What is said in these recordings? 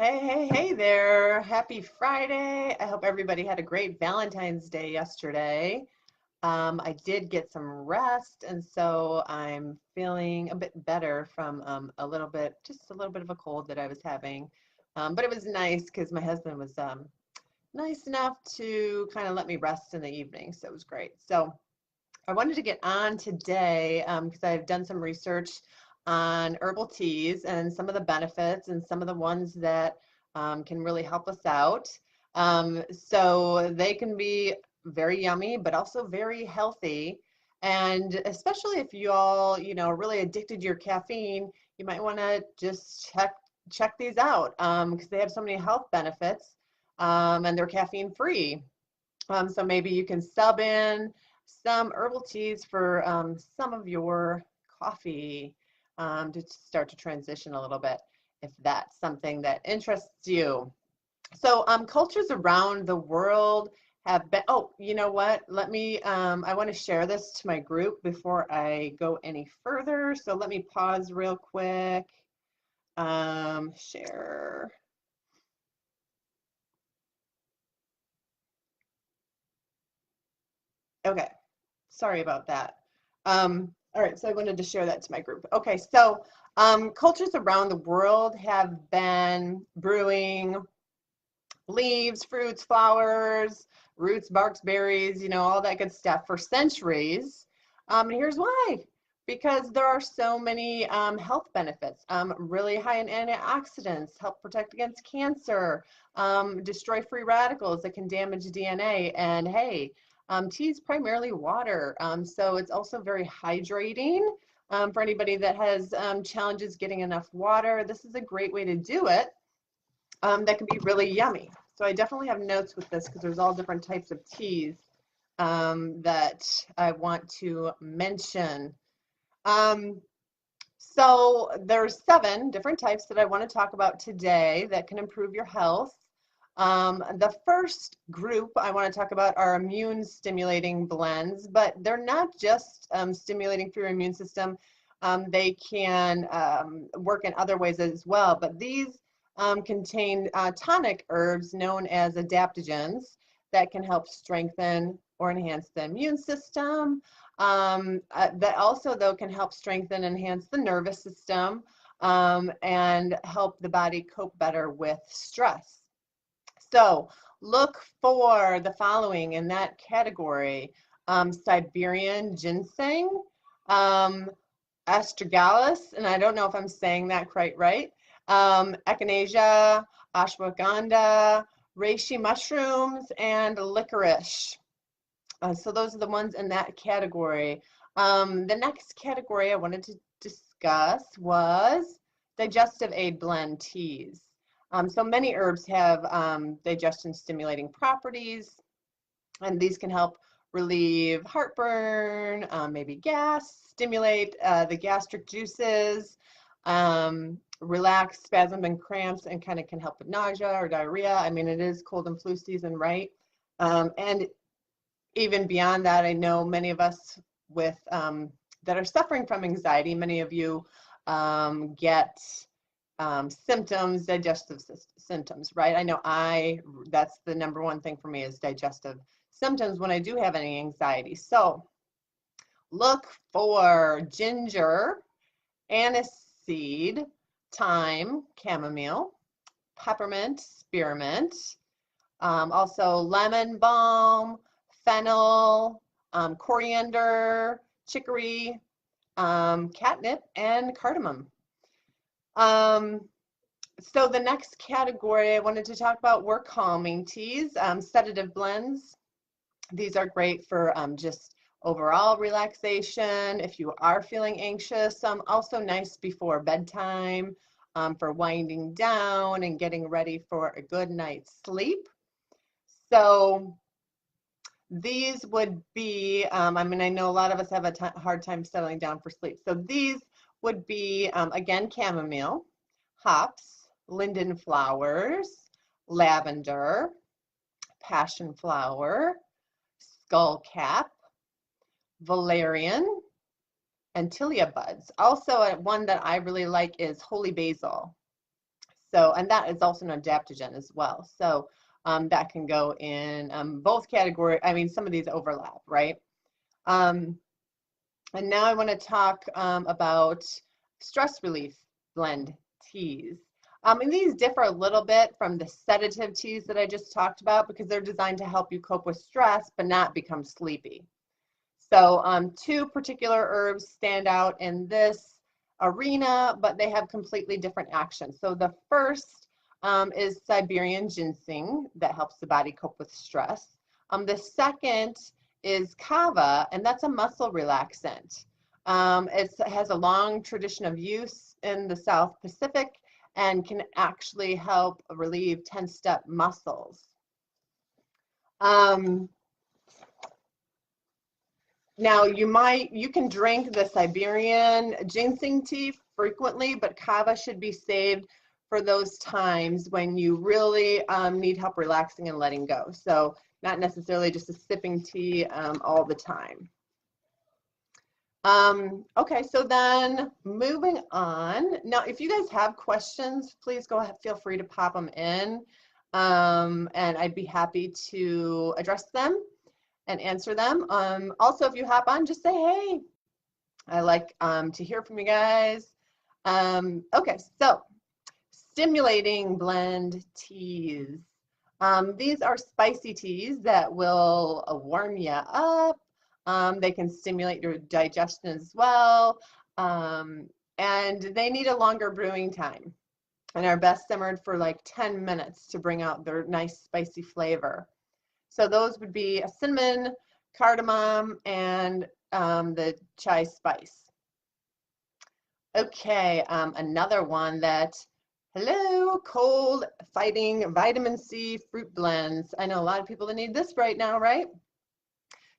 Hey there. Happy Friday. I hope everybody had a great Valentine's Day yesterday. I did get some rest, and so I'm feeling a bit better from just a little bit of a cold that I was having. But it was nice because my husband was nice enough to kind of let me rest in the evening, so it was great. So I wanted to get on today because I've done some research on herbal teas and some of the benefits and some of the ones that can really help us out. So they can be very yummy, but also very healthy. And especially if you all, are really addicted to your caffeine, you might want to just check these out because they have so many health benefits and they're caffeine free. So maybe you can sub in some herbal teas for some of your coffee to start to transition a little bit if that's something that interests you. So cultures around the world have been, oh, you know what? I want to share this to my group before I go any further. So let me pause real quick. Share. Okay. Sorry about that. All right, so I wanted to share that to my group. Okay, so cultures around the world have been brewing leaves, fruits, flowers, roots, barks, berries, all that good stuff for centuries. And here's why. Because there are so many health benefits, really high in antioxidants, help protect against cancer, destroy free radicals that can damage DNA, and hey, tea is primarily water, so it's also very hydrating. For anybody that has challenges getting enough water, this is a great way to do it. That can be really yummy. So I definitely have notes with this because there's all different types of teas that I want to mention. Um, so there's 7 different types that I want to talk about today that can improve your health. The first group I want to talk about are immune stimulating blends, but they're not just stimulating for your immune system. They can work in other ways as well, but these contain tonic herbs known as adaptogens that can help strengthen or enhance the immune system. That also, though, can help strengthen and enhance the nervous system and help the body cope better with stress. So look for the following in that category: Siberian ginseng, um, astragalus, and I don't know if I'm saying that quite right, echinacea, ashwagandha, reishi mushrooms, and licorice. So those are the ones in that category. The next category I wanted to discuss was digestive aid blend teas. So many herbs have digestion stimulating properties, and these can help relieve heartburn, maybe gas, stimulate the gastric juices, relax spasm and cramps, and kind of can help with nausea or diarrhea. I mean, it is cold and flu season, right? And even beyond that, I know many of us with that are suffering from anxiety, many of you get symptoms, digestive symptoms, right? I know that's the number one thing for me is digestive symptoms when I do have any anxiety. So look for ginger, aniseed, thyme, chamomile, peppermint, spearmint, also lemon balm, fennel, coriander, chicory, catnip, and cardamom. Um, so the next category I wanted to talk about were calming teas, sedative blends. These are great for just overall relaxation. If you are feeling anxious, also nice before bedtime for winding down and getting ready for a good night's sleep. So these would be, I mean, I know a lot of us have a hard time settling down for sleep. So these would be, again, chamomile, hops, linden flowers, lavender, passion flower, skullcap, valerian, and tilia buds. Also, one that I really like is holy basil. So, and that is also an adaptogen as well. So that can go in both categories. I mean, some of these overlap, right? And now I want to talk about stress relief blend teas. And these differ a little bit from the sedative teas that I just talked about because they're designed to help you cope with stress but not become sleepy. So two particular herbs stand out in this arena, but they have completely different actions. So the first is Siberian ginseng that helps the body cope with stress. The second is kava, and that's a muscle relaxant. It has a long tradition of use in the South Pacific and can actually help relieve tensed-up muscles. Now you can drink the Siberian ginseng tea frequently, but kava should be saved for those times when you really need help relaxing and letting go. So not necessarily just a sipping tea all the time. Okay, so then moving on. Now, if you guys have questions, please go ahead, feel free to pop them in, and I'd be happy to address them and answer them. Also, if you hop on, just say hey. I like to hear from you guys. Okay, so stimulating blend teas. These are spicy teas that will warm you up. They can stimulate your digestion as well. And they need a longer brewing time and are best simmered for like 10 minutes to bring out their nice spicy flavor. So those would be a cinnamon, cardamom, and the chai spice. Okay, another one that, hello, cold fighting vitamin C fruit blends. I know a lot of people that need this right now, right?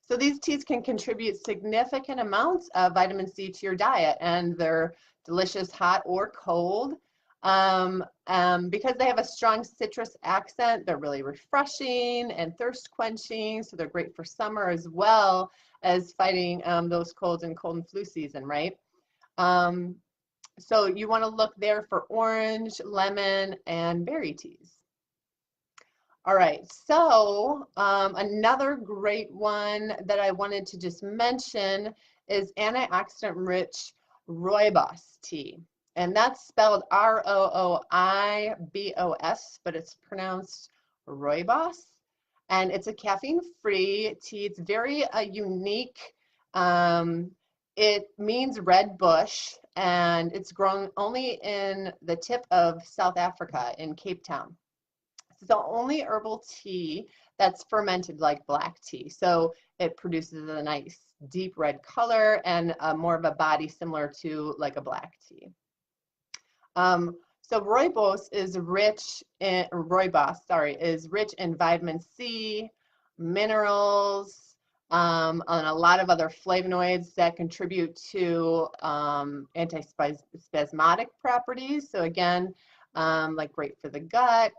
So these teas can contribute significant amounts of vitamin C to your diet, and they're delicious hot or cold. Because they have a strong citrus accent, they're really refreshing and thirst quenching, so they're great for summer as well as fighting those colds in cold and flu season, right? So you want to look there for orange, lemon, and berry teas. All right, so another great one that I wanted to just mention is antioxidant-rich rooibos tea. And that's spelled R-O-O-I-B-O-S, but it's pronounced rooibos. And it's a caffeine-free tea. It's very unique. It means red bush, and it's grown only in the tip of South Africa in Cape Town. It's the only herbal tea that's fermented like black tea. So it produces a nice deep red color and more of a body similar to like a black tea. So rooibos is rich in vitamin C, minerals, and a lot of other flavonoids that contribute to antispasmodic properties. So again, like great for the gut.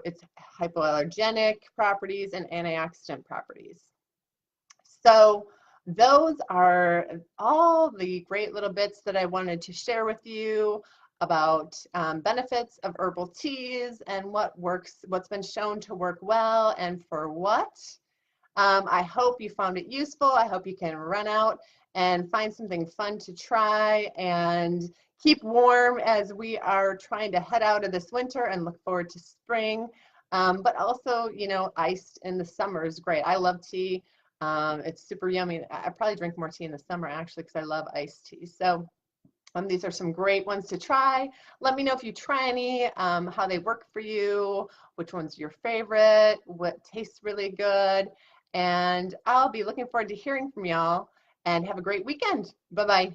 It's hypoallergenic properties and antioxidant properties. So those are all the great little bits that I wanted to share with you about benefits of herbal teas and what's been shown to work well and for what. I hope you found it useful. I hope you can run out and find something fun to try and keep warm as we are trying to head out of this winter and look forward to spring. But also, you know, iced in the summer is great. I love tea. It's super yummy. I probably drink more tea in the summer actually because I love iced tea. So these are some great ones to try. Let me know if you try any, how they work for you, which one's your favorite, what tastes really good. And I'll be looking forward to hearing from y'all, and have a great weekend. Bye-bye.